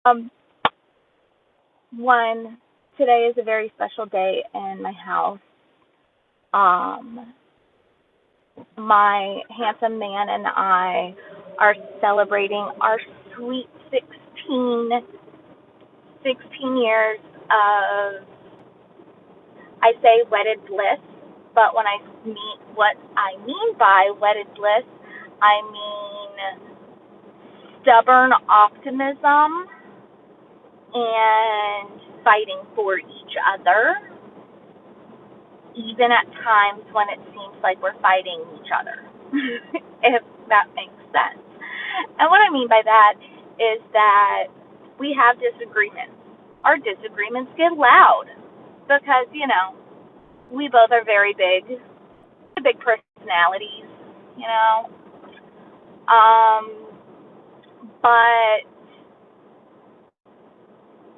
Um, One, today is a very special day in my house. Um, my handsome man and I are celebrating our sweet 16 years of, I say wedded bliss, but when I mean what I mean by wedded bliss, I mean stubborn optimism and fighting for each other, even at times when it seems like we're fighting each other, if that makes sense. And what I mean by that is that we have disagreements. Our disagreements get loud because, we both are very big personalities, you know. Um, but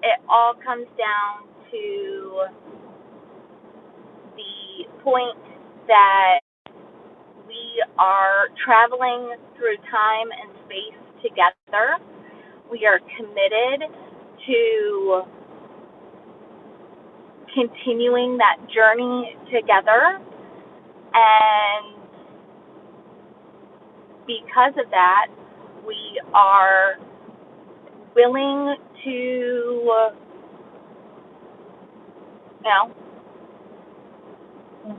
it all comes down to the point that we are traveling through time and space together. We are committed to continuing that journey together. And because of that, we are willing to,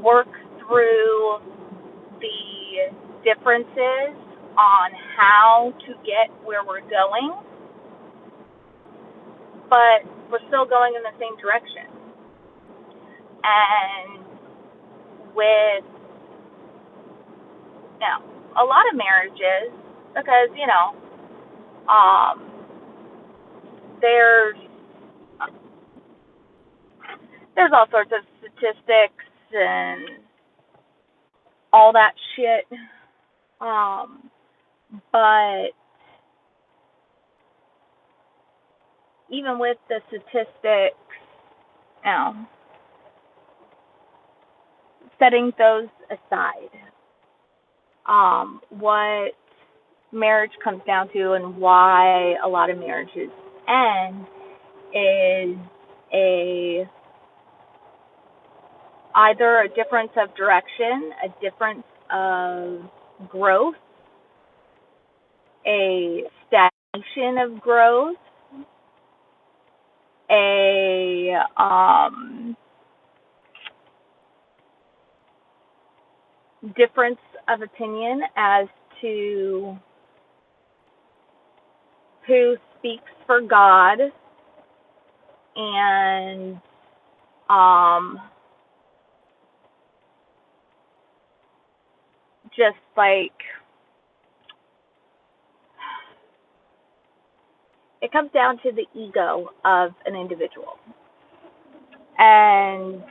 work through the differences on how to get where we're going, but we're still going in the same direction. And with, a lot of marriages, because, um, there's there's all sorts of statistics and all that shit. But even with the statistics, you know, setting those aside, what marriage comes down to and why a lot of marriages end is either a difference of direction, a difference of growth, a stagnation of growth, a difference of opinion as to who speaks for God, and just like it comes down to the ego of an individual. And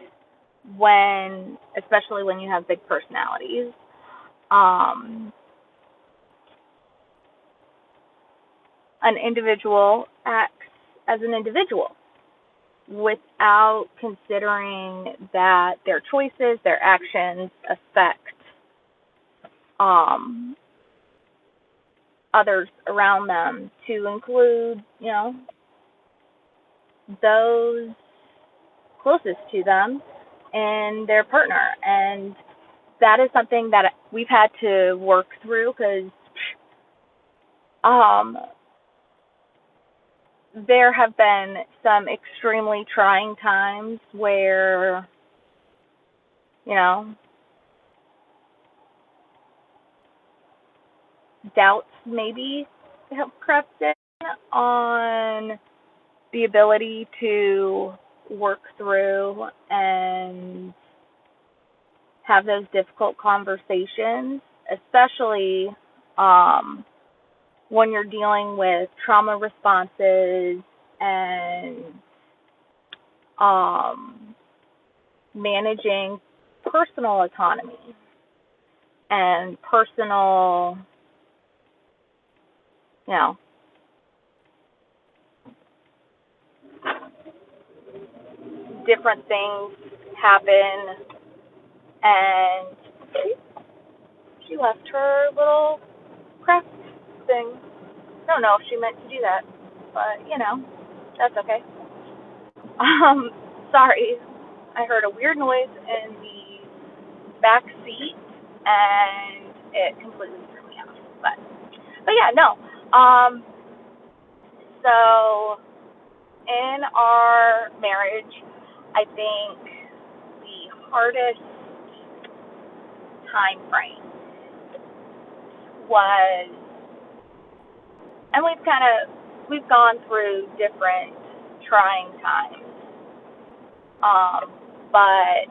especially when you have big personalities, an individual acts as an individual without considering that their choices, their actions affect others around them, to include, those closest to them and their partner. And that is something that we've had to work through because there have been some extremely trying times where, doubts maybe have crept in on the ability to work through and have those difficult conversations, especially when you're dealing with trauma responses and managing personal autonomy and personal, different things happen, and she left her little craft thing. I don't know if she meant to do that. but that's okay. Um, Sorry, I heard a weird noise in the back seat, and it completely threw me off. But yeah, no. So in our marriage, I think the hardest time frame was, and we've gone through different trying times, but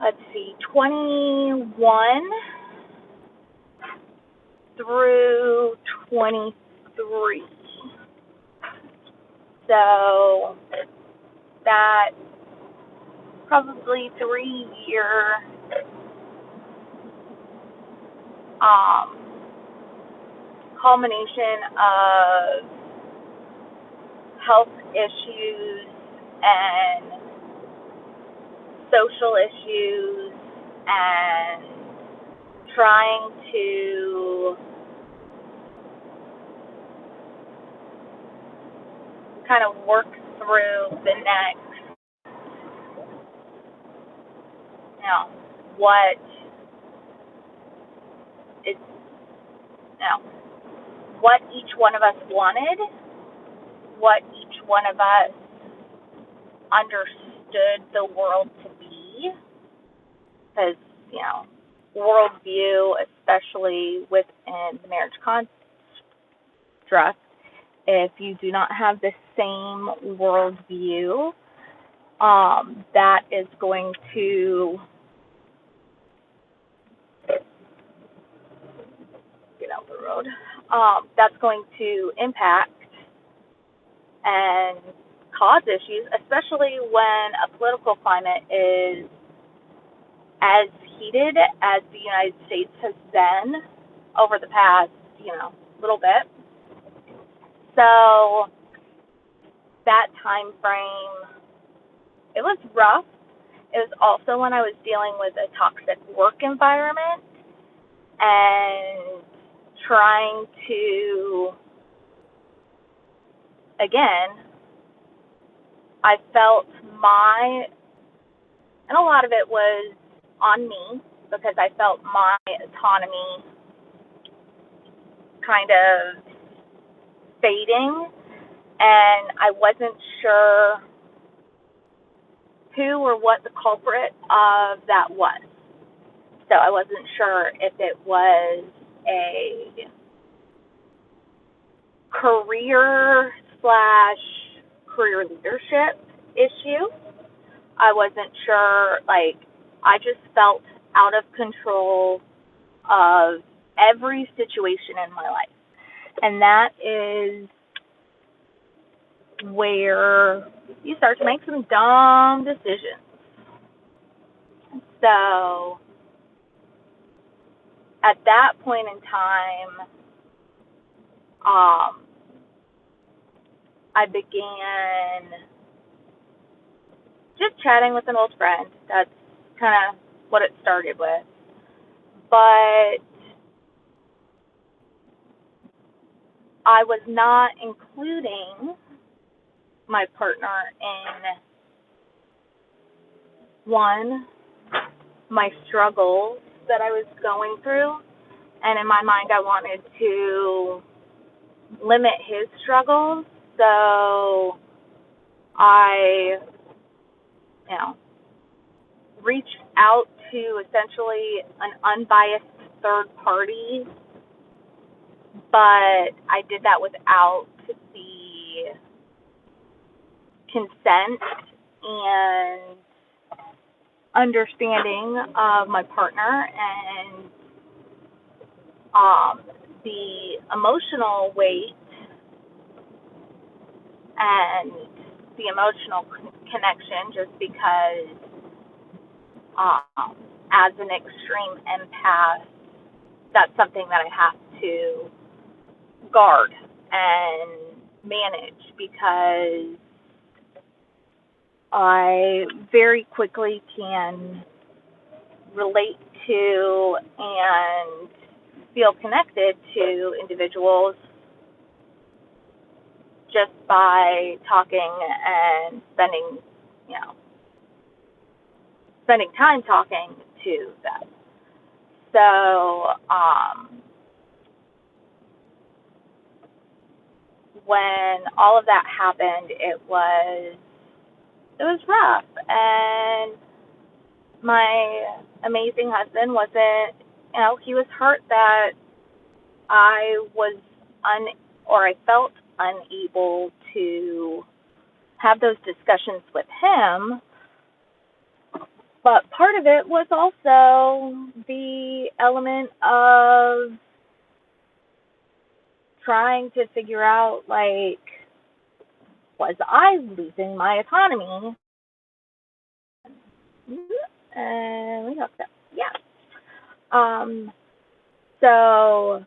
let's see, 21 through 23. So that probably 3 year culmination of health issues and social issues and trying to kind of work through the next, what is, what each one of us wanted, what each one of us understood the world to be, because, worldview, especially within the marriage construct, if you do not have the same worldview, that is going to get out the road. That's going to impact and cause issues, especially when a political climate is as heated as the United States has been over the past, little bit. So that time frame, it was rough. It was also when I was dealing with a toxic work environment and trying to, again, I felt and a lot of it was on me because I felt my autonomy kind of fading, and I wasn't sure who or what the culprit of that was. So I wasn't sure if it was a career leadership issue. I wasn't sure, I just felt out of control of every situation in my life. And that is where you start to make some dumb decisions. So at that point in time, I began just chatting with an old friend. That's kind of what it started with. But I was not including my partner in my struggles that I was going through, and in my mind I wanted to limit his struggles, so I reached out to essentially an unbiased third party, but I did that without the consent and understanding of my partner, and the emotional weight and the emotional connection, just because as an extreme empath, that's something that I have to guard and manage, because I very quickly can relate to and feel connected to individuals just by talking and you know, spending time talking to them. So, when all of that happened, it was rough, and my amazing husband wasn't, he was hurt that I was or I felt unable to have those discussions with him. But part of it was also the element of trying to figure out, like, was I losing my autonomy? And we hooked up. Yeah. Um, so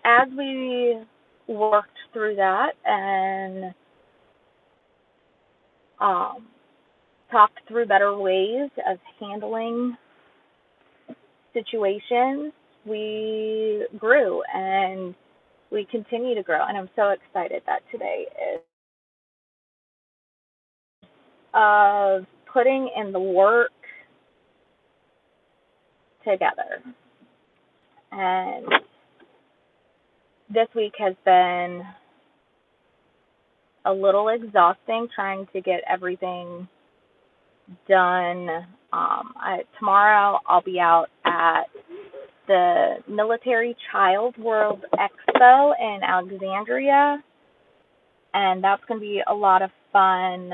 as we worked through that and talked through better ways of handling situations, we grew and we continue to grow. And I'm so excited that today is of putting in the work together. And this week has been a little exhausting trying to get everything done. Tomorrow I'll be out at the Military Child World Expo in Alexandria, and that's going to be a lot of fun.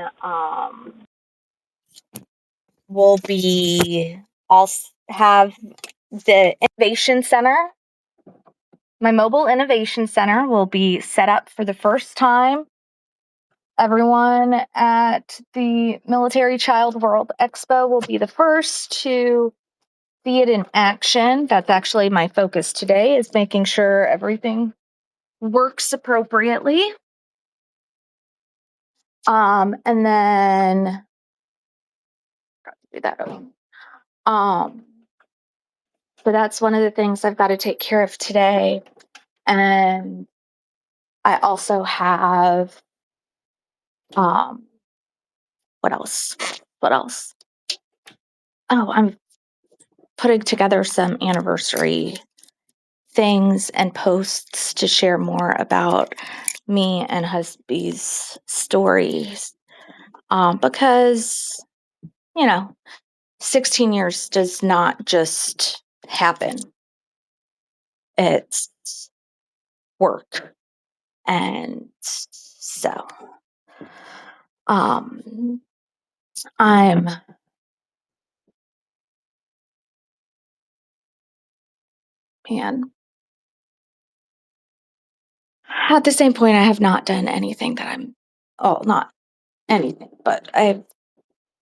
We'll be I'll have the Innovation Center. My mobile Innovation Center will be set up for the first time. Everyone at the Military Child World Expo will be the first to see it in action. That's actually my focus today, is making sure everything works appropriately. And then do that. So that's one of the things I've got to take care of today. And I also have what else? Oh, I'm putting together some anniversary things and posts to share more about me and husby's stories. Because, 16 years does not just happen. It's work. And so, I'm at the same point, I have not done anything not anything, but I've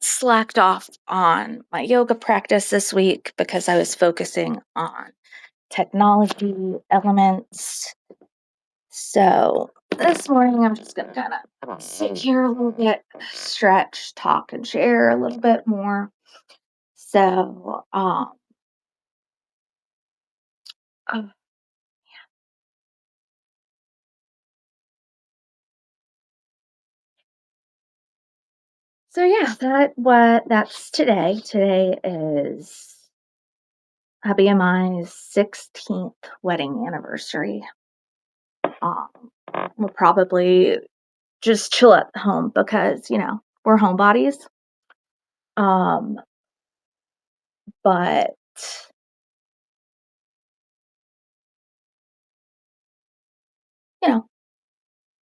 slacked off on my yoga practice this week because I was focusing on technology elements. So this morning, I'm just going to kind of sit here a little bit, stretch, talk, and share a little bit more. So, that's today. Today is hubby and my 16th wedding anniversary. We'll probably just chill at home because, we're homebodies. But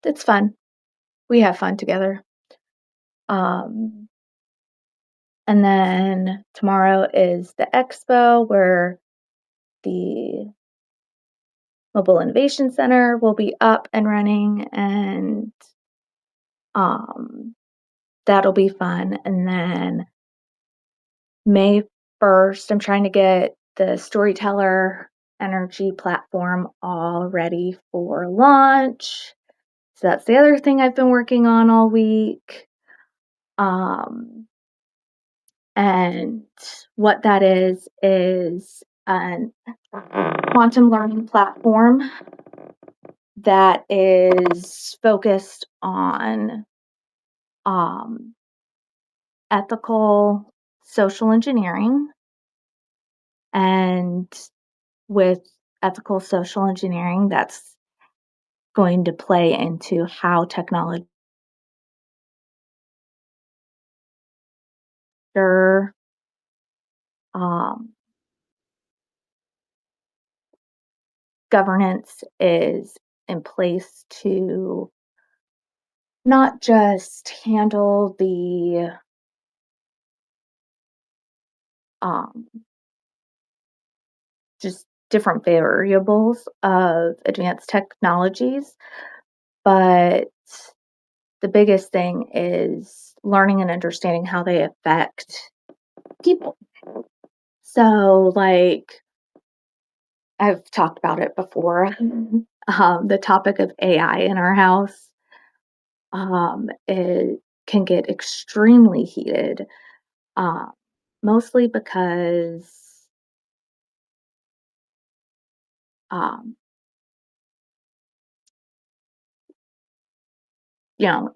it's fun. We have fun together. And then tomorrow is the expo where the Mobile Innovation Center will be up and running, and that'll be fun. And then May 1st, I'm trying to get the Storyteller Energy platform all ready for launch. So that's the other thing I've been working on all week. And what that is an quantum learning platform that is focused on um, ethical social engineering. And with ethical social engineering, that's going to play into how technology um, governance is in place to not just handle the um, just different variables of advanced technologies, but the biggest thing is learning and understanding how they affect people. So, like, I've talked about it before. The topic of AI in our house, it can get extremely heated, um, mostly because, um,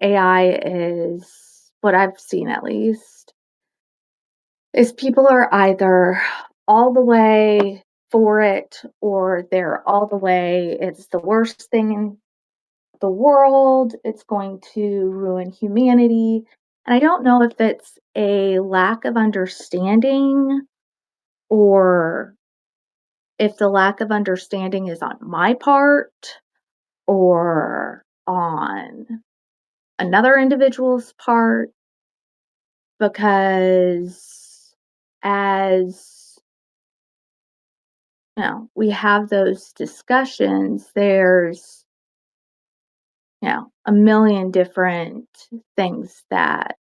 AI is what I've seen at least, is people are either all the way for it or they're all the way, it's the worst thing in the world, it's going to ruin humanity. And I don't know if it's a lack of understanding or if the lack of understanding is on my part or on another individual's part, because as we have those discussions, there's a million different things that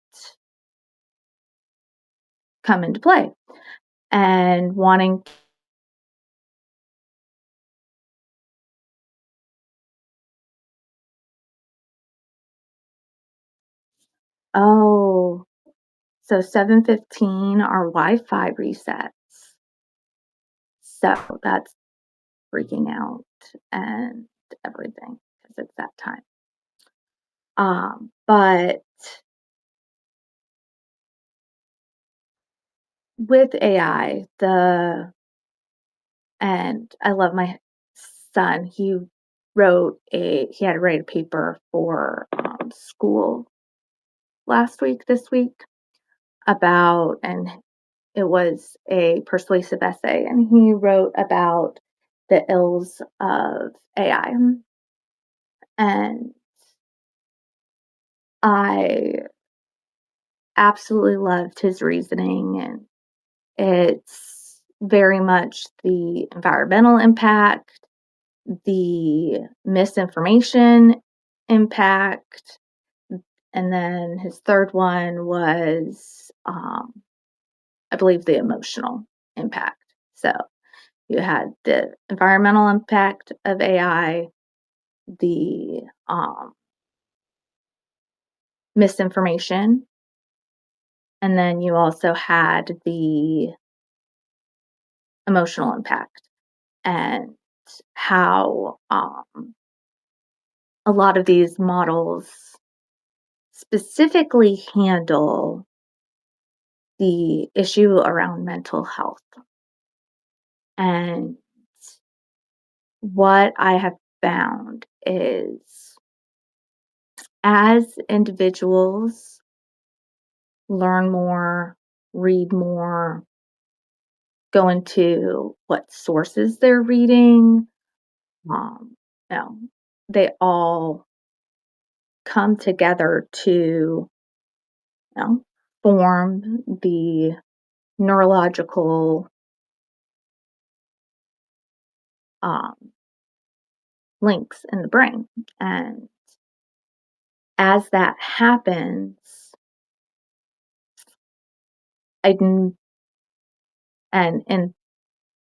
come into play. And wanting, oh, so 7:15 our Wi-Fi resets. So that's freaking out and everything because it's that time. But with AI, and I love my son. He had to write a paper for school this week about, and it was a persuasive essay, and he wrote about the ills of AI. And I absolutely loved his reasoning, and it's very much the environmental impact, the misinformation impact, and then his third one was, I believe, the emotional impact. So you had the environmental impact of AI, the misinformation, and then you also had the emotional impact and how a lot of these models specifically handle the issue around mental health. And what I have found is as individuals learn more, read more, go into what sources they're reading, um, you know, they all come together to, form the neurological um, links in the brain. And as that happens, I didn't, and in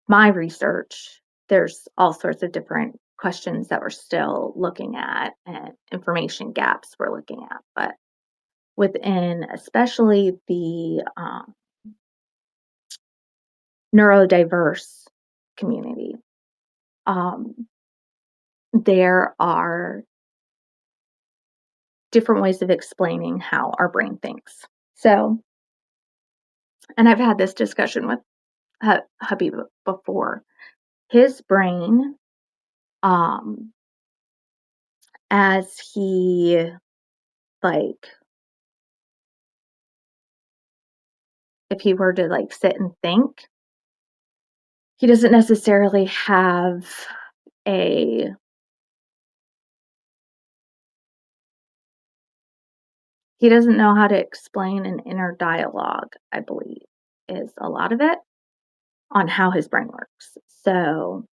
my research, there's all sorts of different questions that we're still looking at and information gaps we're looking at. But within especially the neurodiverse community. Um, there are different ways of explaining how our brain thinks. So, and I've had this discussion with hubby before. His brain, um, as he like, if he were to like sit and think, he doesn't necessarily have a he doesn't know how to explain an inner dialogue, I believe, is a lot of it on how his brain works. So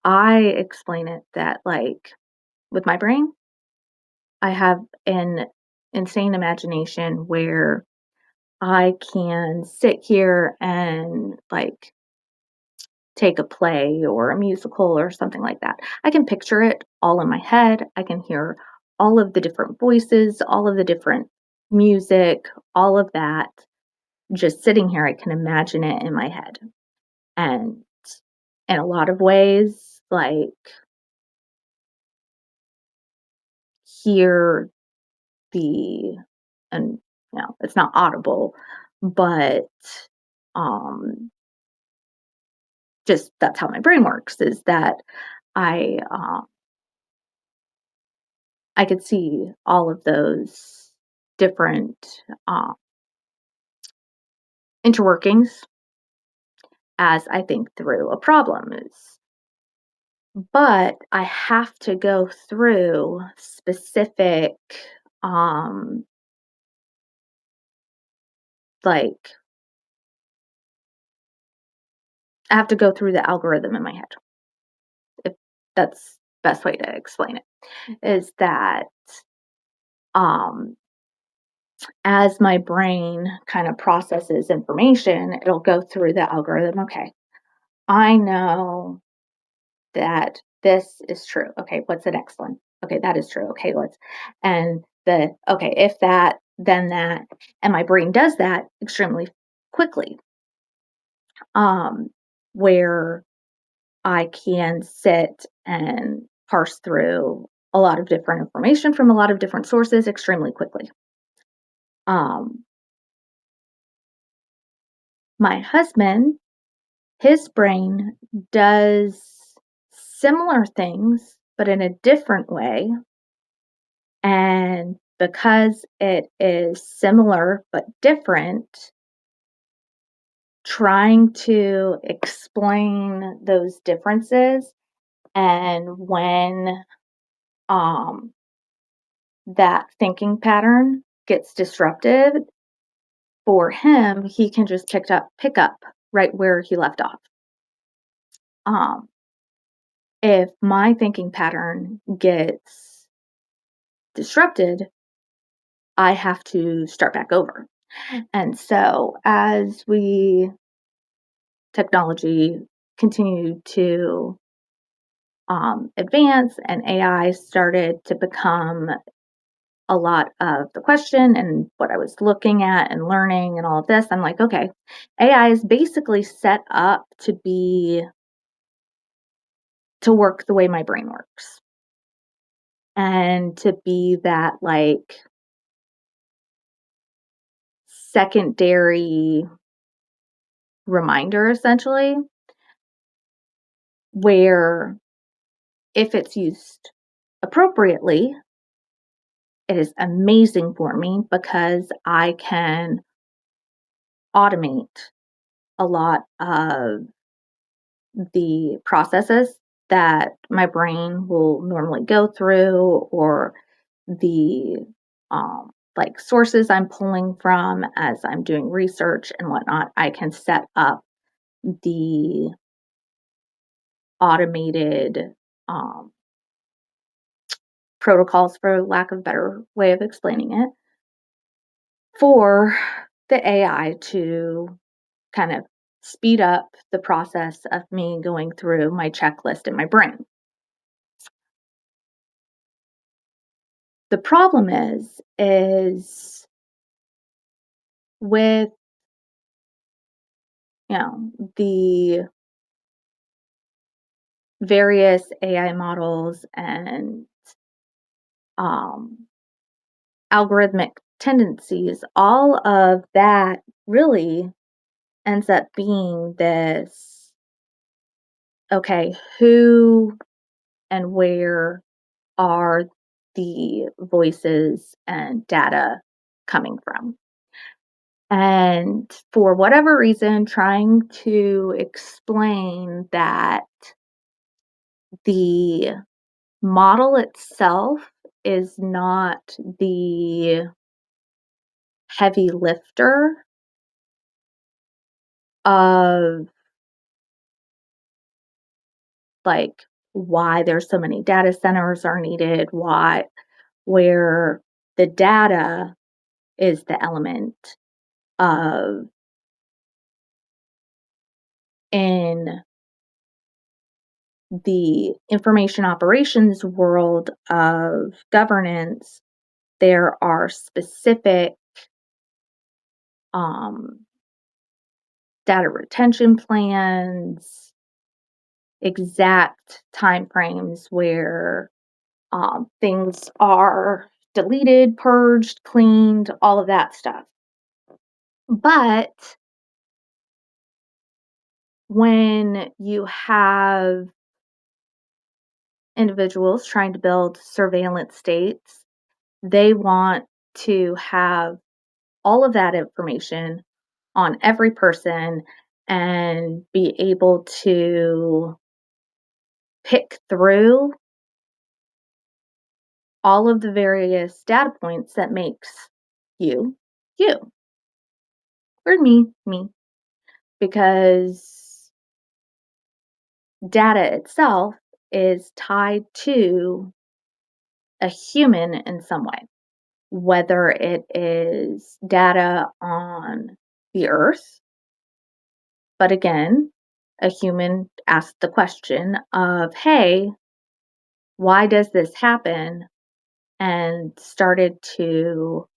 I explain it that, like, with my brain, I have an insane imagination where I can sit here and, like, take a play or a musical or something like that. I can picture it all in my head. I can hear all of the different voices, all of the different music, all of that. Just sitting here, I can imagine it in my head. And in a lot of ways, like, hear the and, it's not audible, but, um, just that's how my brain works, is that I, I could see all of those different, uh, interworkings as I think through a problem is, but I have to go through specific, um, like, I have to go through the algorithm in my head, if that's best way to explain it, is that, um, as my brain kind of processes information, it'll go through the algorithm. Okay, I know that this is true. Okay, what's the next one? Okay, that is true. Okay, okay, if that, then that. And my brain does that extremely quickly. Um, where I can sit and parse through a lot of different information from a lot of different sources extremely quickly. Um, my husband, his brain does similar things, but in a different way. And because it is similar but different, trying to explain those differences and when um, that thinking pattern gets disrupted, for him, he can just pick up right where he left off. Um, if my thinking pattern gets disrupted, I have to start back over. And so as we technology continued to advance and AI started to become a lot of the question and what I was looking at and learning and all of this, I'm like, okay, AI is basically set up to work the way my brain works and to be that like secondary reminder essentially, where if it's used appropriately, it is amazing for me because I can automate a lot of the processes that my brain will normally go through or the like sources I'm pulling from as I'm doing research and whatnot. I can set up the automated um, protocols, for lack of a better way of explaining it, for the AI to kind of speed up the process of me going through my checklist in my brain. The problem is with, the various AI models and um, algorithmic tendencies, all of that really ends up being this okay, who and where are the voices and data coming from? And for whatever reason, trying to explain that the model itself is not the heavy lifter of like why there's so many data centers are needed, why where the data is the element of in the information operations world of governance, there are specific um, data retention plans, exact timeframes where things are deleted, purged, cleaned, all of that stuff. But when you have individuals trying to build surveillance states, they want to have all of that information on every person and be able to pick through all of the various data points that makes you you or me because data itself is tied to a human in some way, whether it is data on the earth. But again, a human asked the question of, hey, why does this happen? And started to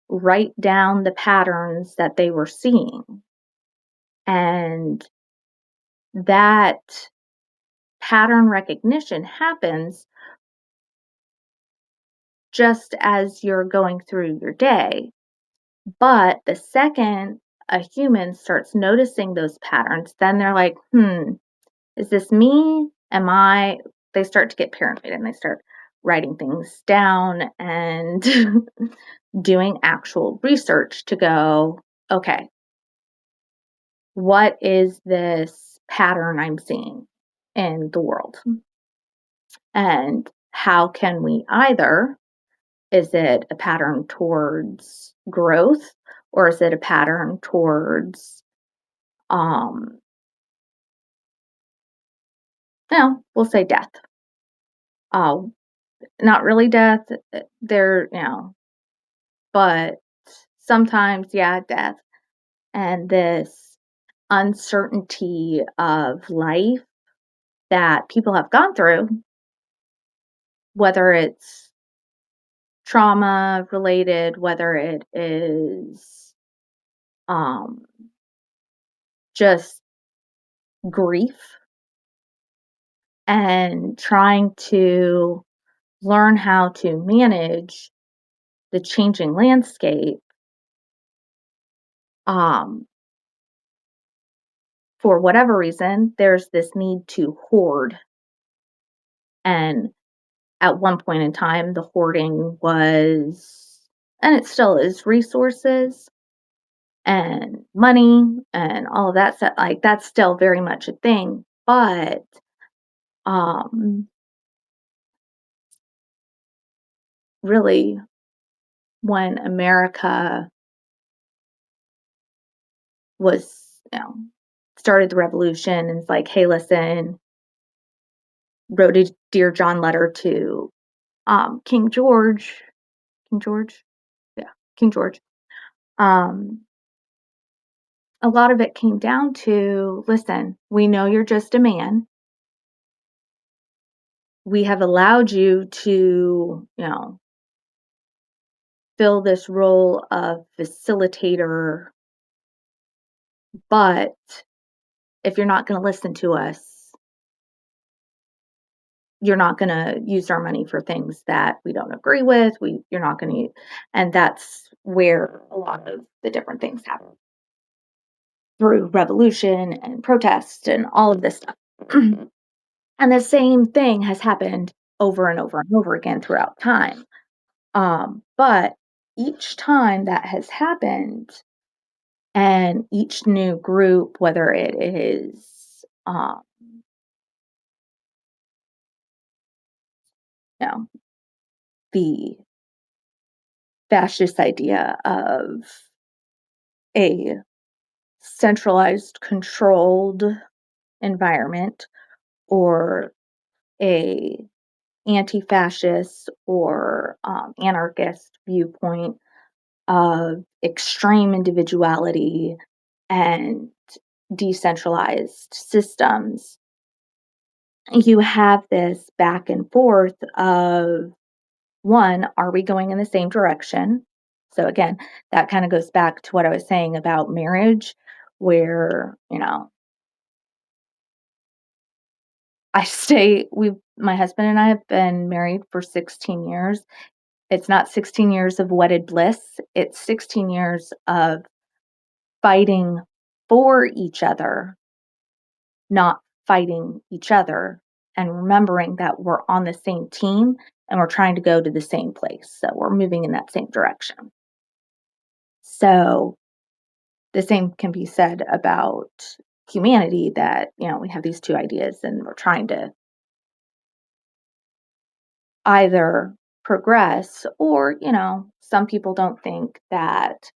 write down the patterns that they were seeing. And that pattern recognition happens just as you're going through your day. But the second a human starts noticing those patterns, then they're like, is this me? Am I? They start to get paranoid and they start writing things down and doing actual research to go, okay, what is this pattern I'm seeing in the world? And how can we either, is it a pattern towards growth or is it a pattern towards, um, we'll say death? Uh, Not really death. There, but sometimes, yeah, death and this uncertainty of life that people have gone through, whether it's trauma related, whether it is um, just grief, and trying to learn how to manage the changing landscape um, for whatever reason, there's this need to hoard. And at one point in time, the hoarding was, and it still is, resources and money and all of that stuff. Like that's still very much a thing. But um, really, when America was, started the revolution and it's like, hey, listen, wrote a Dear John letter to King George, King George, yeah, King George. Um, a lot of it came down to, listen, we know you're just a man. We have allowed you to, fill this role of facilitator, but if you're not going to listen to us, you're not gonna use our money for things that we don't agree with. You're not gonna, and that's where a lot of the different things happen through revolution and protest and all of this stuff. And the same thing has happened over and over and over again throughout time. But each time that has happened, and each new group, whether it is, you know, the fascist idea of a centralized, controlled environment, or a anti-fascist or anarchist viewpoint of extreme individuality and decentralized systems, you have this back and forth of, one, are we going in the same direction? So again, that kind of goes back to what I was saying about marriage, where, my husband and I have been married for 16 years. It's not 16 years of wedded bliss. It's 16 years of fighting for each other, not fighting each other, and remembering that we're on the same team and we're trying to go to the same place. So we're moving in that same direction. So the same can be said about humanity, that, we have these two ideas and we're trying to either progress, or, some people don't think that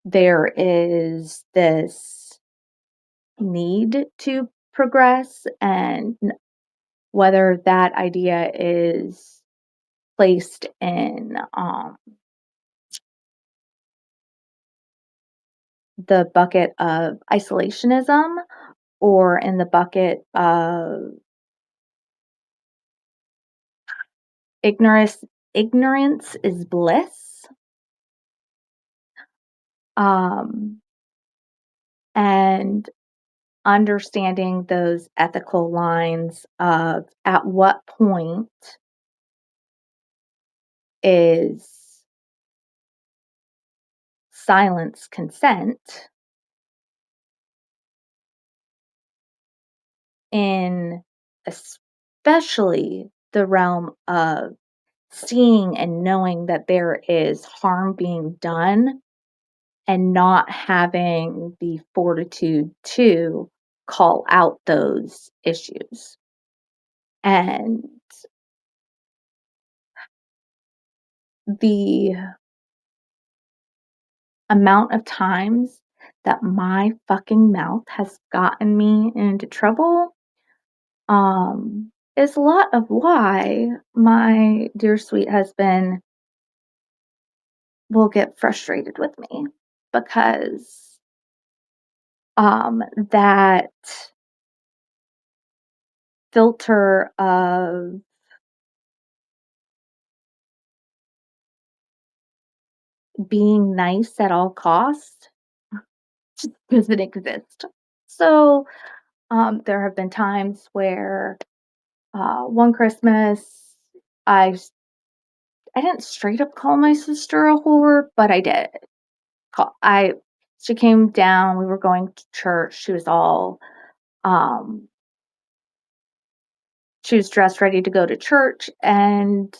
there is this need to progress, and whether that idea is placed in the bucket of isolationism, or in the bucket of ignorance is bliss. um, and understanding those ethical lines of at what point is silence consent, in especially the realm of seeing and knowing that there is harm being done, and not having the fortitude to call out those issues. And the amount of times that my fucking mouth has gotten me into trouble, is a lot of why my dear sweet husband will get frustrated with me, because that filter of being nice at all costs just doesn't exist. So there have been times where, one Christmas, I s- I didn't straight up call my sister a whore, but I did. I She came down. We were going to church. Um she was dressed ready to go to church, and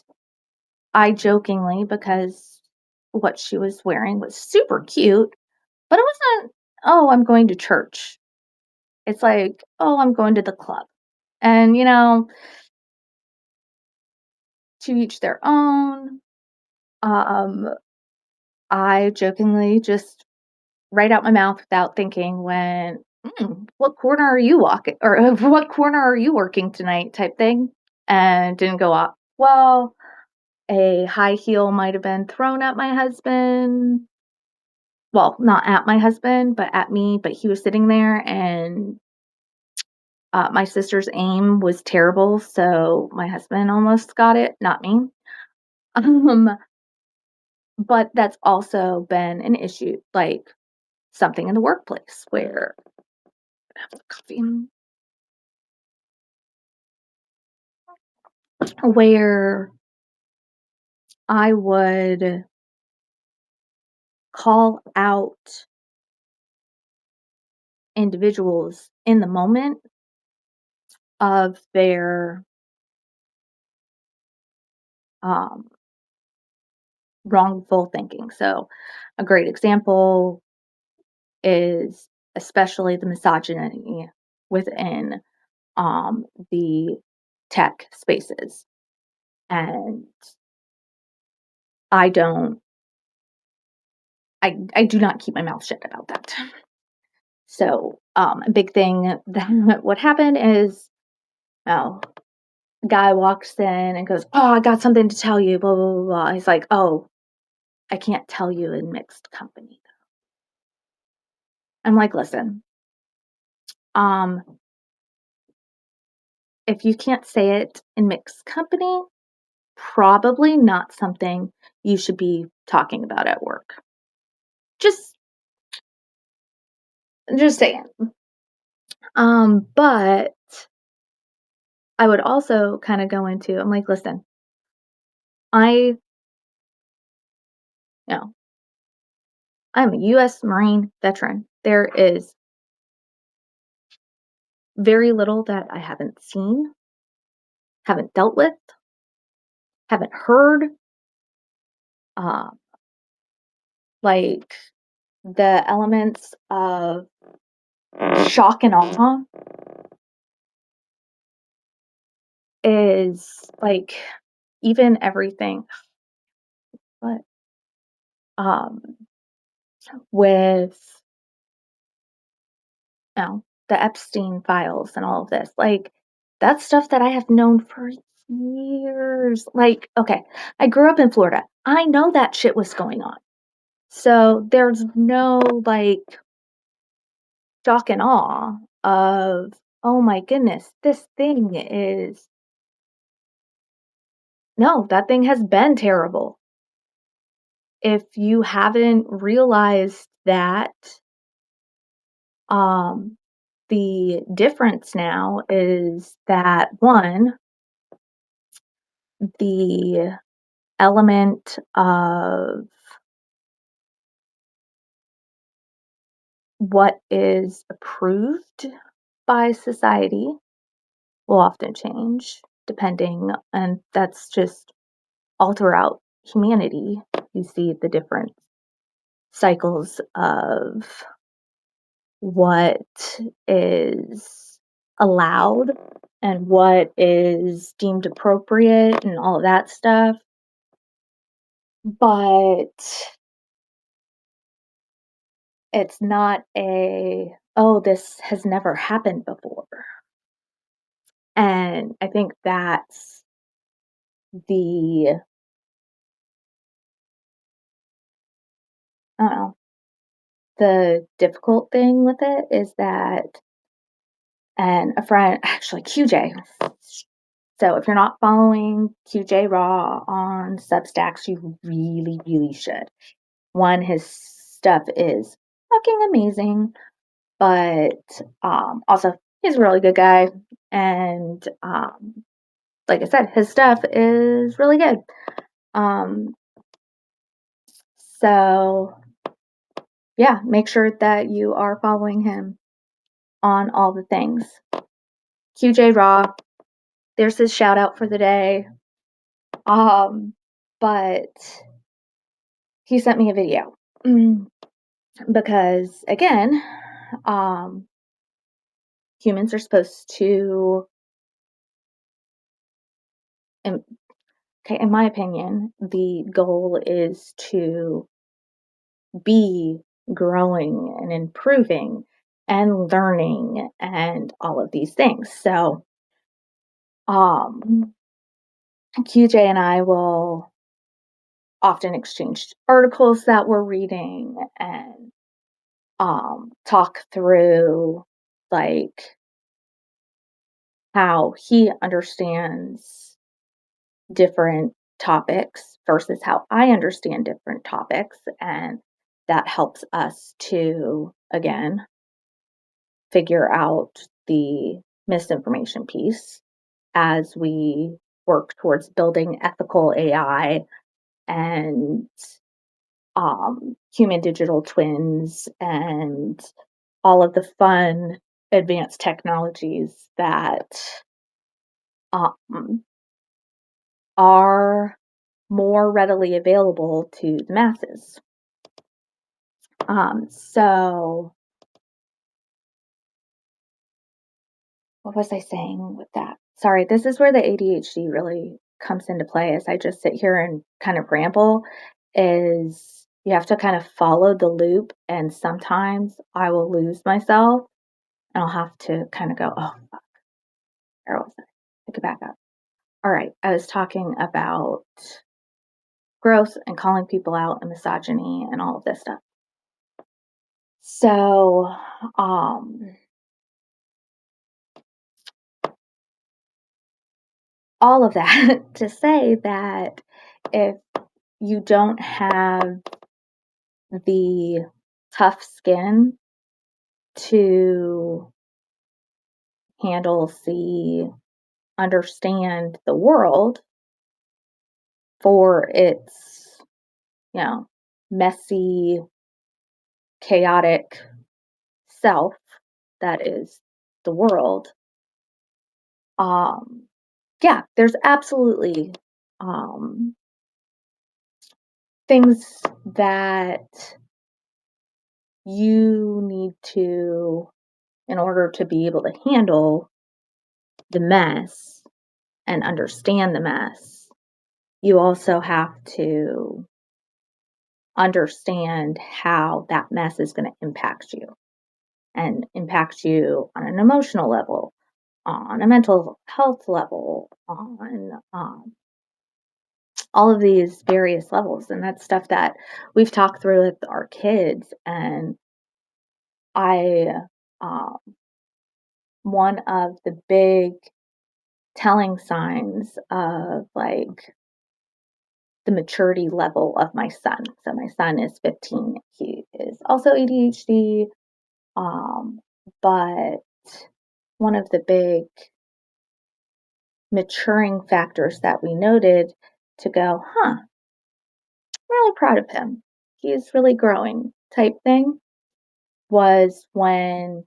I jokingly, because what she was wearing was super cute, but it wasn't, "Oh, I'm going to church." It's like, "Oh, I'm going to the club." And, to each their own. Um, I jokingly just right out my mouth without thinking went, "What corner are you walking, or what corner are you working tonight?" type thing, and didn't go off well. A high heel might have been thrown at my husband. Well, not at my husband, but at me, but he was sitting there, and, my sister's aim was terrible, so my husband almost got it, not me. Um, but that's also been an issue, like, something in the workplace where coffee. where I would call out individuals in the moment of their um, wrongful thinking. So, a great example is especially the misogyny within the tech spaces. And I don't, I do not keep my mouth shut about that. So, a big thing that would happen is, oh, a guy walks in and goes, "Oh, I got something to tell you." Blah blah blah. Blah. He's like, "Oh, I can't tell you in mixed company." I'm like, "Listen, um, if you can't say it in mixed company, probably not something you should be talking about at work." Just just saying. But I would also kind of go into, I'm like, "Listen, I, you know, I'm a US Marine veteran. There is very little that I haven't seen, haven't dealt with, haven't heard. Uh, like the elements of shock and awe is like even everything, but um with you know the Epstein files and all of this, like that's stuff that I have known for years. Like, okay, I grew up in Florida. I know that shit was going on. So there's no like shock and awe of, oh my goodness, this thing is, no, that thing has been terrible. If you haven't realized that, um, the difference now is that one, the element of what is approved by society will often change depending, and that's just all throughout humanity. You see the different cycles of what is allowed and what is deemed appropriate and all of that stuff. But it's not a, oh, this has never happened before. And I think that's the, I don't know, the difficult thing with it is that, and a friend, actually, QJ. So if you're not following QJ Raw on Substacks, you really, really should. One, his stuff is fucking amazing, but also he's a really good guy, and like I said, his stuff is really good. Um, so yeah, make sure that you are following him on all the things. QJ Raw, there's his shout out for the day. But he sent me a video. Because again, um, humans are supposed to, in, okay, in my opinion, the goal is to be growing and improving and learning and all of these things. So, um, QJ and I will often exchange articles that we're reading and talk through like how he understands different topics versus how I understand different topics. And that helps us to, again, figure out the misinformation piece as we work towards building ethical AI and human digital twins and all of the fun advanced technologies that um, are more readily available to the masses. So what was I saying with that? Sorry, this is where the ADHD really comes into play as I just sit here and kind of ramble, is you have to kind of follow the loop, and sometimes I will lose myself and I'll have to kind of go, "Oh, fuck, where was I? Pick it back up." All right, I was talking about growth and calling people out and misogyny and all of this stuff. So, um, all of that to say that if you don't have the tough skin to handle, see, understand the world for its, you know, messy, chaotic self that is the world. Um, yeah, there's absolutely um, things that you need to, in order to be able to handle the mess and understand the mess, you also have to understand how that mess is going to impact you and impact you on an emotional level, on a mental health level, on all of these various levels. And that's stuff that we've talked through with our kids. And I, um, one of the big telling signs of like the maturity level of my son. So my son is 15. He is also ADHD. Um, but one of the big maturing factors that we noted to go, huh, I'm really proud of him. He's really growing type thing was when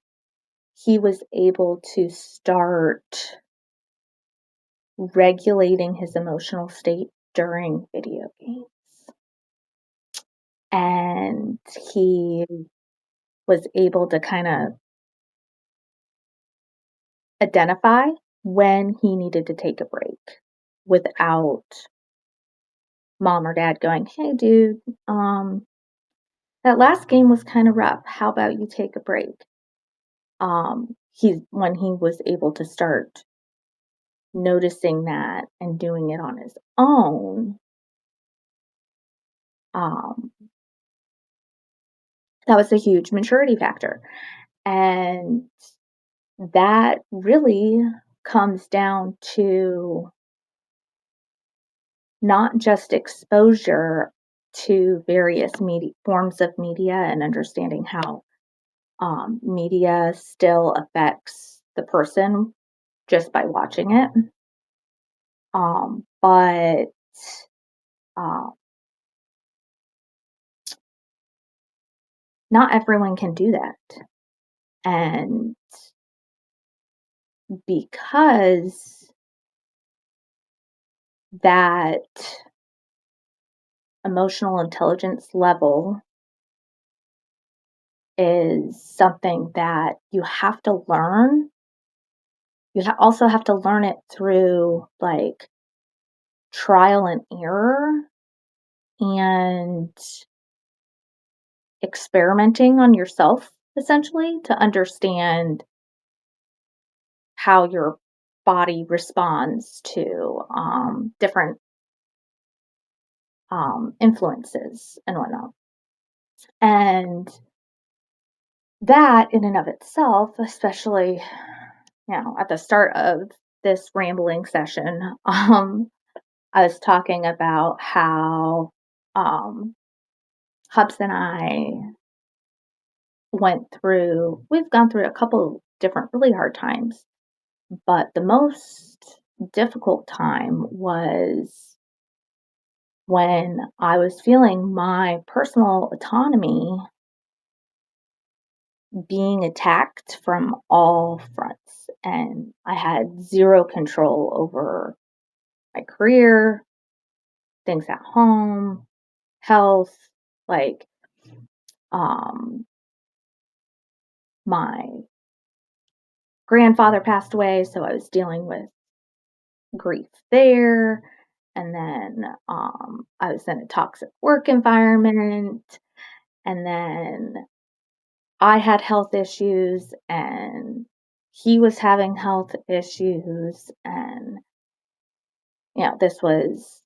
he was able to start regulating his emotional state during video games. And he was able to kind of identify when he needed to take a break without mom or dad going, "Hey, dude, that last game was kind of rough. How about you take a break?" He when he was able to start noticing that and doing it on his own, um, that was a huge maturity factor. And that really comes down to not just exposure to various media forms of media and understanding how media still affects the person just by watching it. But uh, not everyone can do that. And because that emotional intelligence level is something that you have to learn, also have to learn it through like trial and error and experimenting on yourself, essentially, to understand how your body responds to different influences and whatnot. And that, in and of itself, especially, at the start of this rambling session, I was talking about how um, Hubs and I we've gone through a couple different really hard times, but the most difficult time was when I was feeling my personal autonomy being attacked from all fronts. And I had zero control over my career, things at home, health, like um my grandfather passed away, so I was dealing with grief there. And then I was in a toxic work environment. And then I had health issues and he was having health issues. And, this was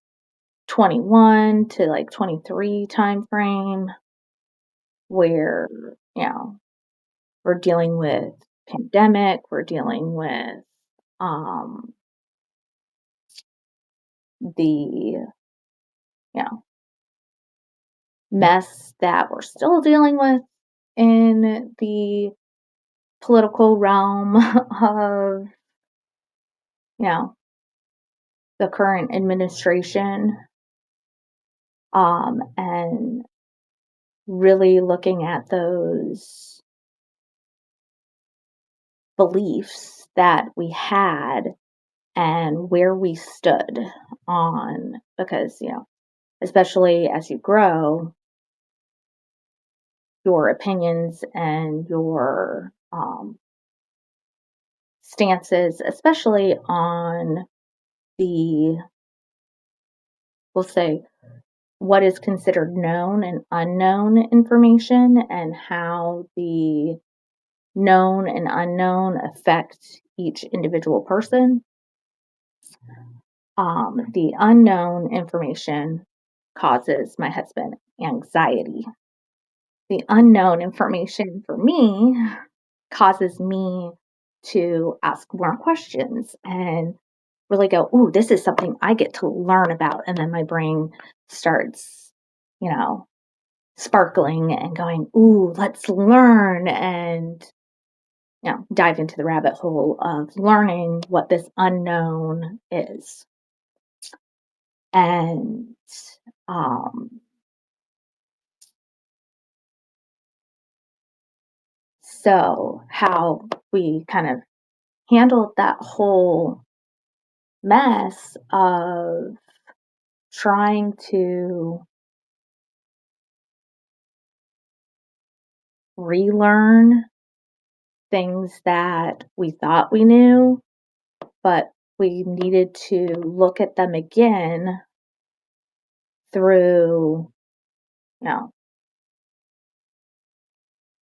21 to like 23 time frame where, you know, we're dealing with pandemic, we're dealing with um the, you know, mess that we're still dealing with in the political realm of, you know, the current administration, and really looking at those beliefs that we had and where we stood on because, especially as you grow, your opinions and your stances, especially on the, we'll say, what is considered known and unknown information and how the known and unknown affect each individual person. The unknown information causes my husband anxiety. The unknown information for me causes me to ask more questions and really go, "Ooh, this is something I get to learn about." And then my brain starts, you know, sparkling and going, "Ooh, let's learn." And, dive into the rabbit hole of learning what this unknown is. And um, so, how we kind of handled that whole mess of trying to relearn things that we thought we knew, but we needed to look at them again through, you know,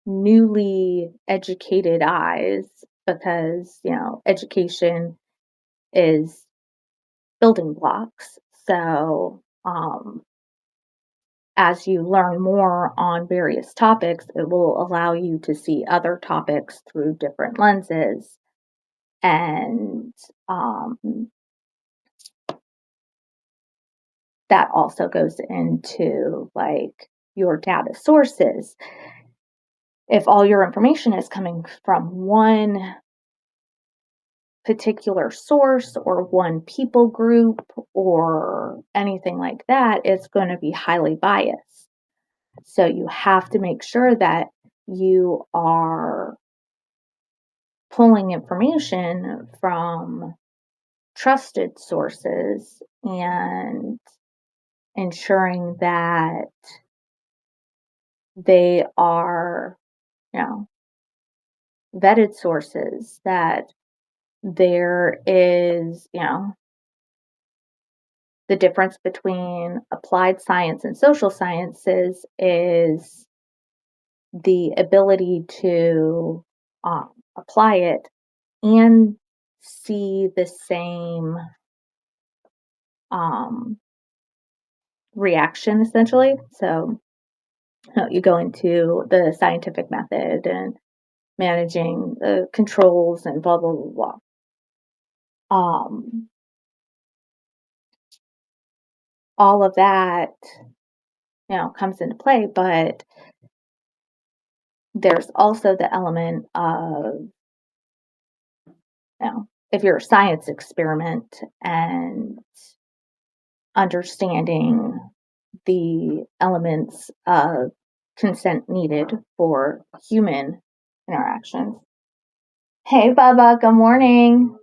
newly educated eyes because, education is building blocks. So, as you learn more on various topics, it will allow you to see other topics through different lenses. And um, that also goes into like your data sources. If all your information is coming from one particular source or one people group or anything like that, it's going to be highly biased. So you have to make sure that you are pulling information from trusted sources and ensuring that they are, you know, vetted sources, that there is, the difference between applied science and social sciences is the ability to apply it and see the same um, reaction essentially. So, you go into the scientific method and managing the controls and blah, blah, blah, blah. All of that, comes into play, but there's also the element of, if you're a science experiment and understanding the elements of consent needed for human interactions. Hey, Bubba, good morning.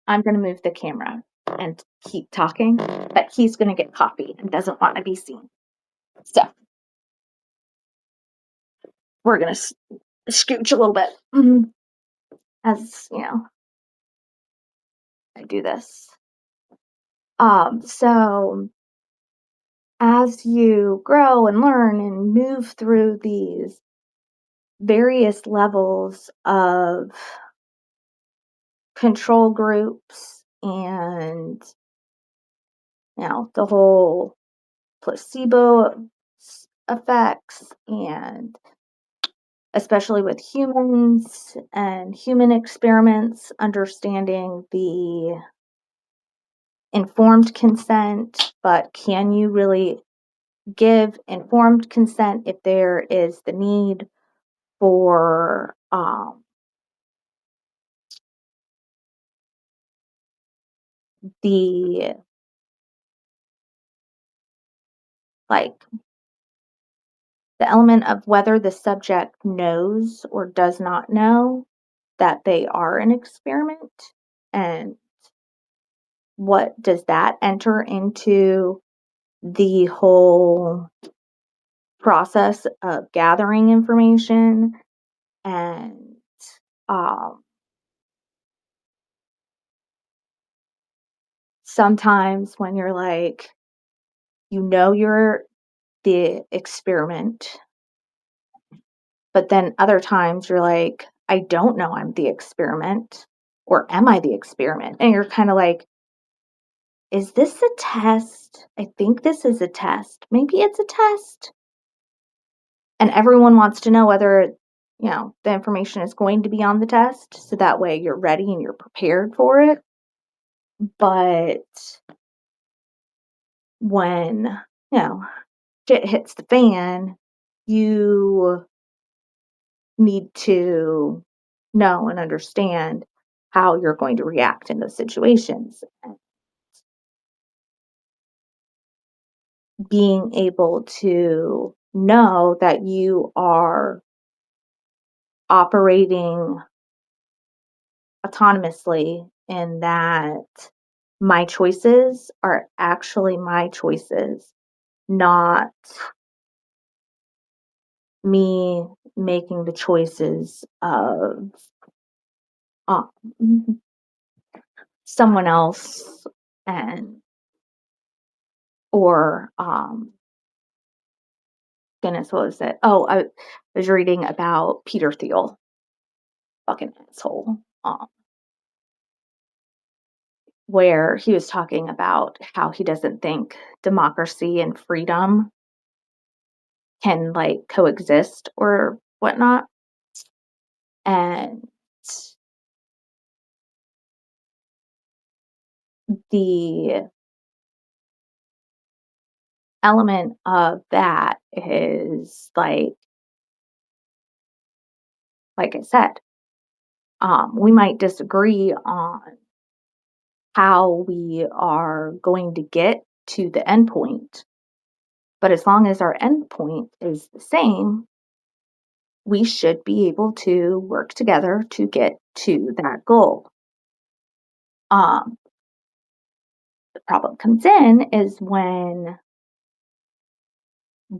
I'm going to move the camera and keep talking, but he's going to get coffee and doesn't want to be seen. So we're going to scooch a little bit as, I do this. So as you grow and learn and move through these various levels of control groups and the whole placebo effects, and especially with humans and human experiments, understanding the informed consent, but can you really give informed consent if there is the need for the like the element of whether the subject knows or does not know that they are an experiment, and what does that enter into the whole process of gathering information. And um, sometimes when you're like, you're the experiment, but then other times you're like, I don't know I'm the experiment, or am I the experiment? And you're kind of like, is this a test? I think this is a test. Maybe it's a test. And everyone wants to know whether, the information is going to be on the test. So that way you're ready and you're prepared for it. But when, shit hits the fan, you need to know and understand how you're going to react in those situations. And being able to know that you are operating autonomously, and that my choices are actually my choices, not me making the choices of um, someone else, and or goodness, what was it? Oh, I was reading about Peter Thiel, fucking asshole, where he was talking about how he doesn't think democracy and freedom can coexist or whatnot. And the element of that is like I said, we might disagree on how we are going to get to the end point, but as long as our end point is the same, we should be able to work together to get to that goal. Um, the problem comes in is when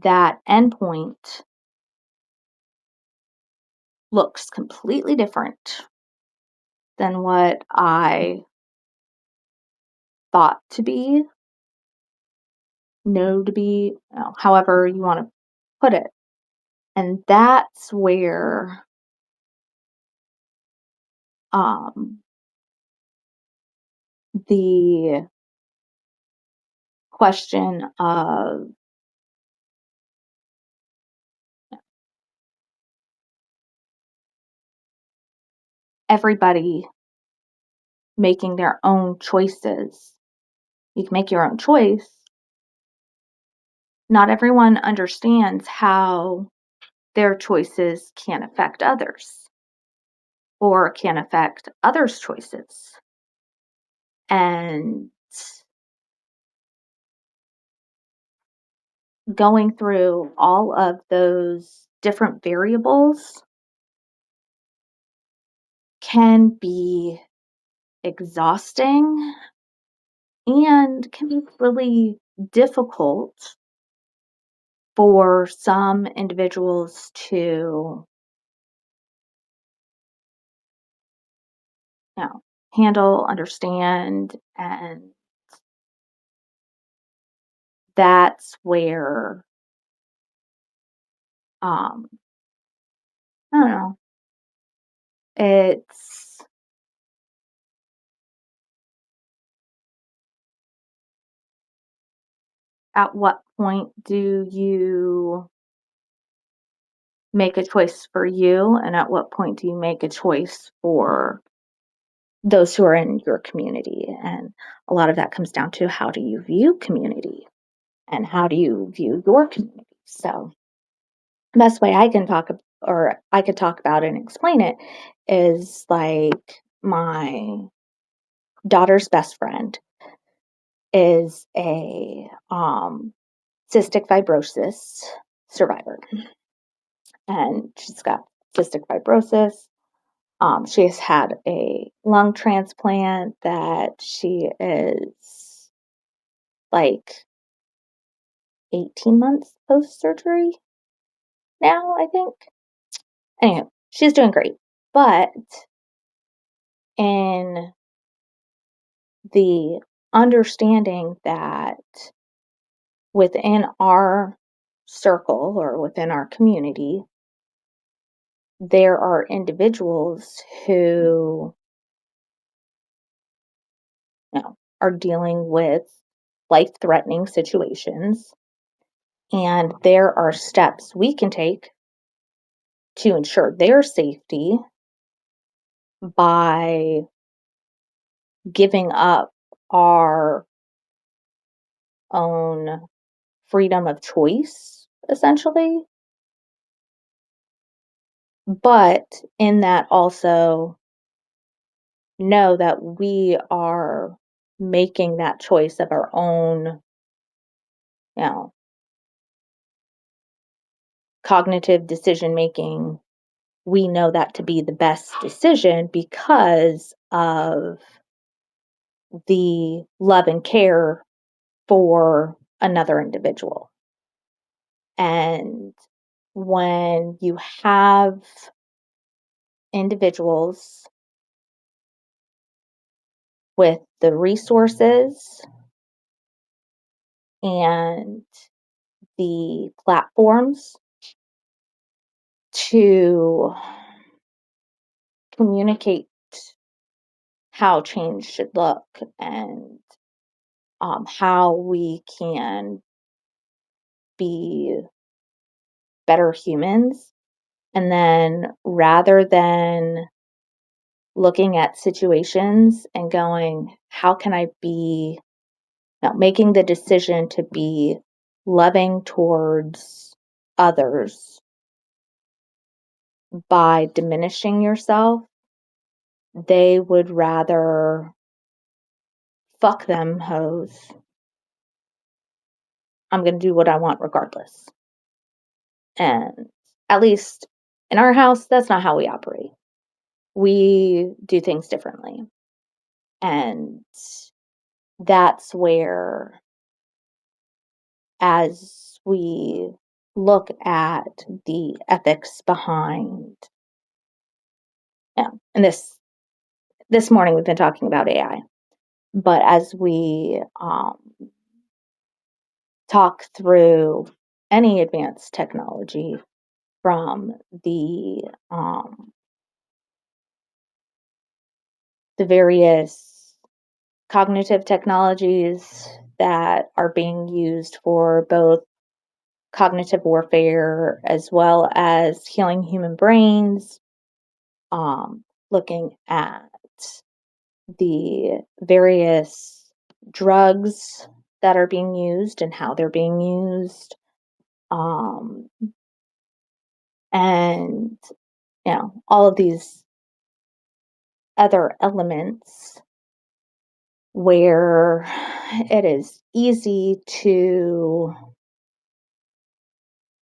that endpoint looks completely different than what I thought to be, know to be, however you want to put it. And that's where um, the question of everybody making their own choices. You can make your own choice. Not everyone understands how their choices can affect others. or can affect others' choices. And going through all of those different variables can be exhausting and can be really difficult for some individuals to, you know, handle, understand, and that's where, um, I don't know, it's at what point do you make a choice for you, and at what point do you make a choice for those who are in your community? And a lot of that comes down to how do you view community and how do you view your community? So, the best way I can or I could talk about and explain it is like my daughter's best friend is a cystic fibrosis survivor, and she's got cystic fibrosis. She has had a lung transplant that she is like 18 months post surgery now, I think. Anyway, she's doing great. But in the understanding that within our circle or within our community, there are individuals who, are dealing with life-threatening situations, and there are steps we can take to ensure their safety by giving up our own freedom of choice, essentially. But in that also know that we are making that choice of our own, you know, cognitive decision making. We know that to be the best decision because of the love and care for another individual. And when you have individuals with the resources and the platforms to communicate how change should look and how we can be better humans. And then rather than looking at situations and going, how can I be making the decision to be loving towards others by diminishing yourself, they would rather fuck them hoes. I'm going to do what I want regardless. And at least in our house, that's not how we operate. We do things differently. And that's where, as we look at the ethics behind, and this morning we've been talking about AI, but as we talk through any advanced technology from the various cognitive technologies that are being used for both cognitive warfare as well as healing human brains, looking at the various drugs that are being used and how they're being used, um, and all of these other elements where it is easy to,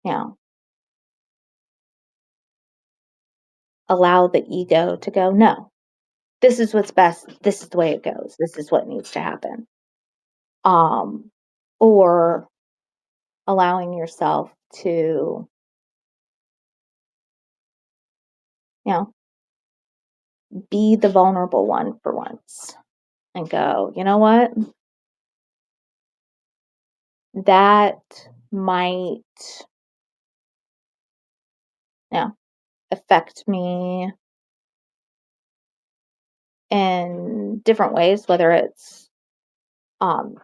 you know, allow the ego to go, no, this is what's best. This is the way it goes. This is what needs to happen. Um, or allowing yourself to, you know, be the vulnerable one for once and go, you know what? That might, you know, affect me in different ways, whether it's um,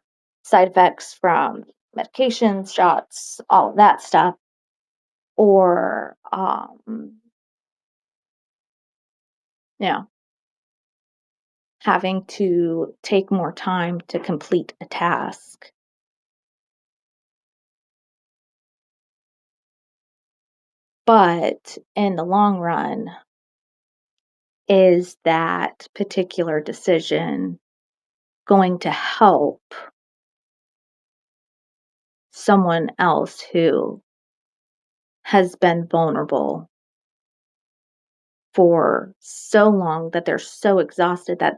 side effects from medications, shots, all of that stuff, or you know, having to take more time to complete a task. But in the long run, is that particular decision going to help someone else who has been vulnerable for so long that they're so exhausted that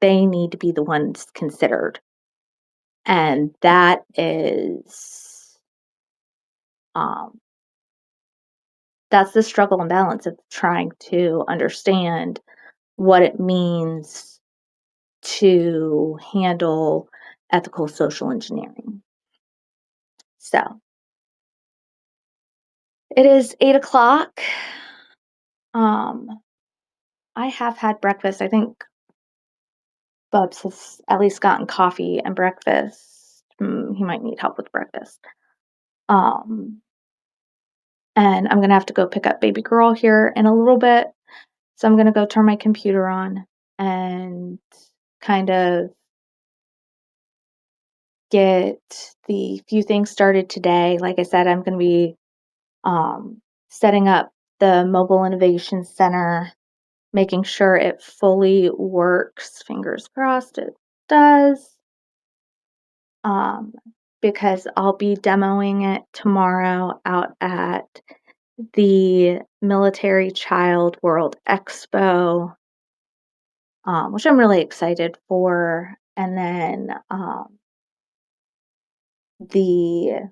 they need to be the ones considered? And that is, um, that's the struggle and balance of trying to understand what it means to handle ethical social engineering. So it is 8 o'clock. Um, I have had breakfast. I think Bubs has at least gotten coffee and breakfast. He might need help with breakfast. Um, and I'm gonna have to go pick up baby girl here in a little bit. So I'm gonna go turn my computer on and kind of get the few things started today. Like I said, I'm gonna be setting up the Mobile Innovation Center, making sure it fully works. Fingers crossed it does. Um, because I'll be demoing it tomorrow out at the Military Child World Expo, which I'm really excited for. And then the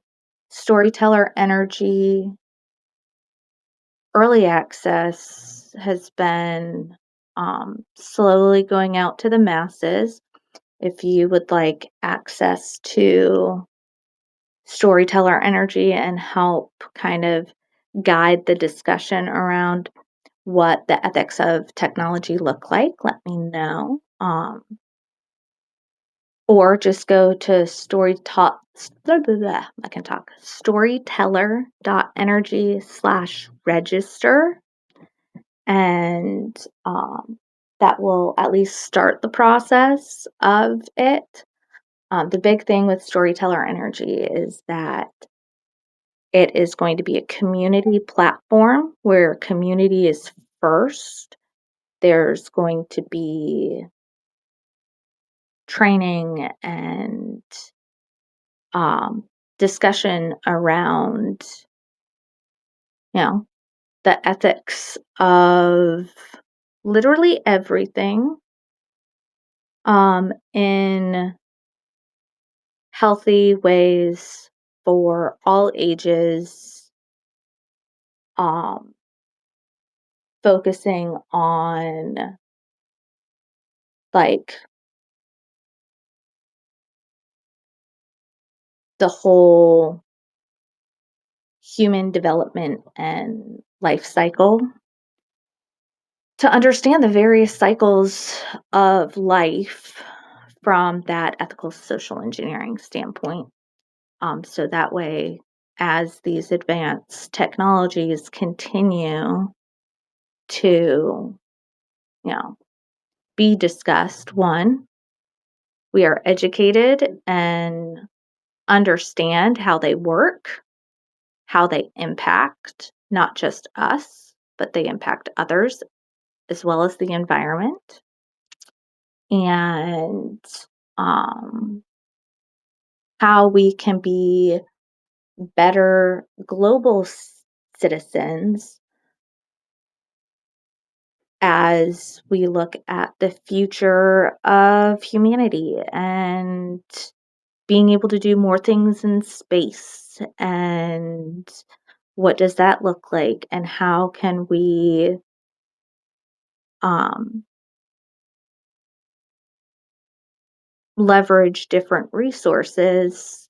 Storyteller Energy early access has been slowly going out to the masses. If you would like access to Storyteller Energy and help kind of guide the discussion around what the ethics of technology look like, let me know. Or just go to I can talk, storyteller.energy/register, and that will at least start the process of it. The big thing with Storyteller Energy is that it is going to be a community platform where community is first. There's going to be training and um, discussion around, you know, the ethics of literally everything in healthy ways for all ages, um, focusing on like the whole human development and life cycle to understand the various cycles of life from that ethical social engineering standpoint. So that way, as these advanced technologies continue to, you know, be discussed, one, we are educated and understand how they work, how they impact not just us, but they impact others as well as the environment, and um, how we can be better global citizens as we look at the future of humanity and being able to do more things in space, and what does that look like, and how can we um, leverage different resources,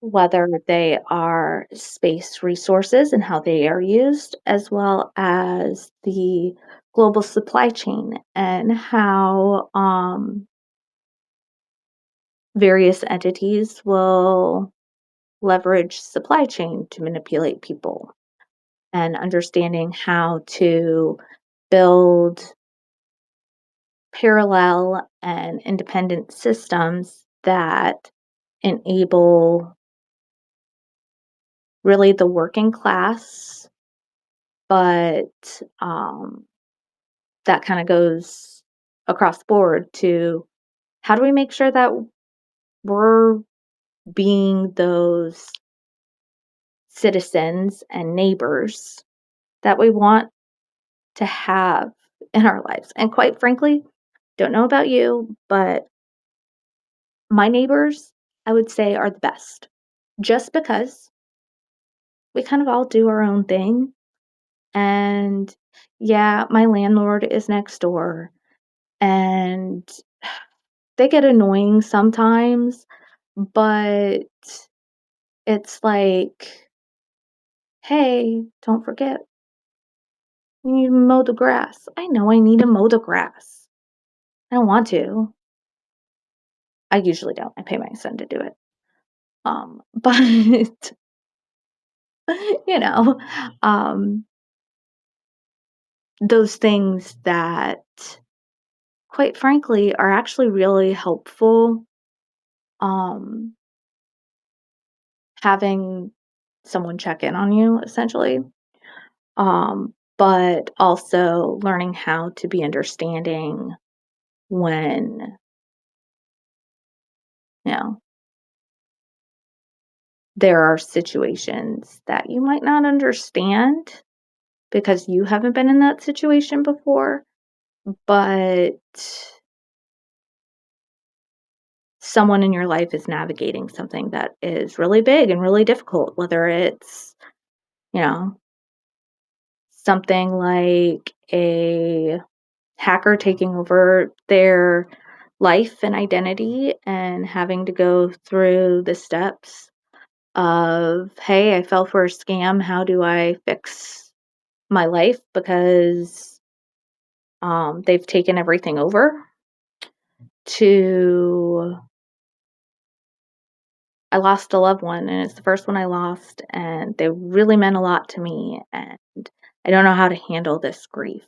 whether they are space resources and how they are used, as well as the global supply chain and how various entities will leverage supply chain to manipulate people, and understanding how to build parallel and independent systems that enable really the working class, but that kind of goes across the board to how do we make sure that we're being those citizens and neighbors that we want to have in our lives. And quite frankly, don't know about you, but my neighbors, I would say, are the best just because we kind of all do our own thing. And yeah, my landlord is next door and they get annoying sometimes, but it's like, hey, don't forget, you need to mow the grass. I know I need to mow the grass. I don't want to. I usually don't. I pay my son to do it. But you know, um, those things that, quite frankly, are actually really helpful. Um, having someone check in on you, essentially. But also learning how to be understanding when, you know, there are situations that you might not understand because you haven't been in that situation before, but someone in your life is navigating something that is really big and really difficult, whether it's, you know, something like a hacker taking over their life and identity and having to go through the steps of, hey, I fell for a scam. How do I fix my life? Because they've taken everything over, to I lost a loved one and it's the first one I lost and they really meant a lot to me and I don't know how to handle this grief,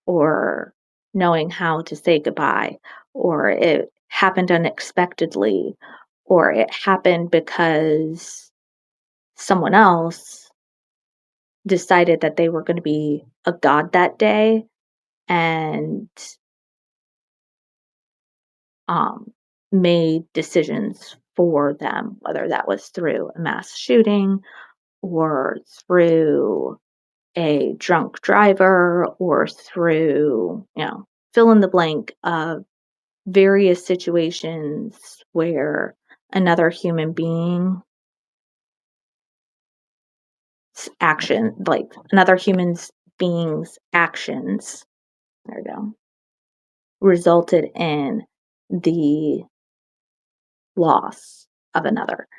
or knowing how to say goodbye, or it happened unexpectedly, or it happened because someone else decided that they were going to be a god that day and um, made decisions for them, whether that was through a mass shooting or through a drunk driver or through, fill in the blank of various situations where another human being's another human's being's actions, there we go, resulted in the loss of another,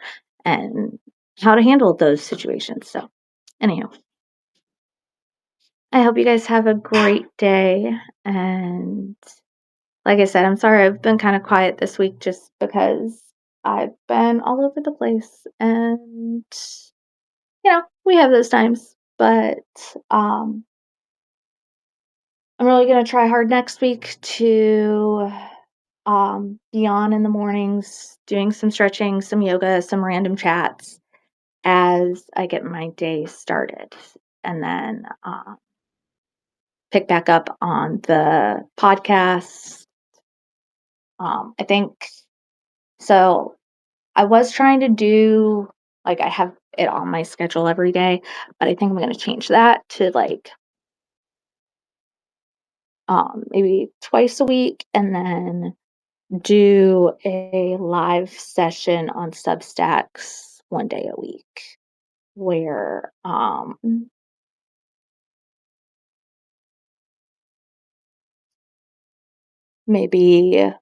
and how to handle those situations. So, anyhow, I hope you guys have a great day. And like I said, I'm sorry I've been kind of quiet this week just because I've been all over the place. And, we have those times. But I'm really going to try hard next week to be on in the mornings, doing some stretching, some yoga, some random chats as I get my day started. And then pick back up on the podcast. I think so. I was trying to do like I have it on my schedule every day, but I think I'm going to change that to like maybe twice a week, and then do a live session on Substacks one day a week where maybe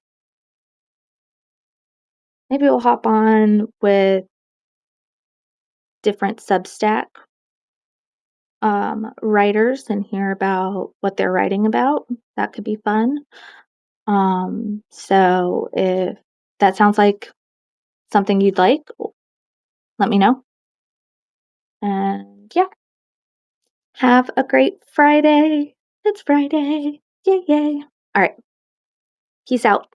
we'll hop on with different Substack writers and hear about what they're writing about. That could be fun. So if that sounds like something you'd like, let me know. And yeah, have a great Friday. It's Friday. Yay, yay. All right. Peace out.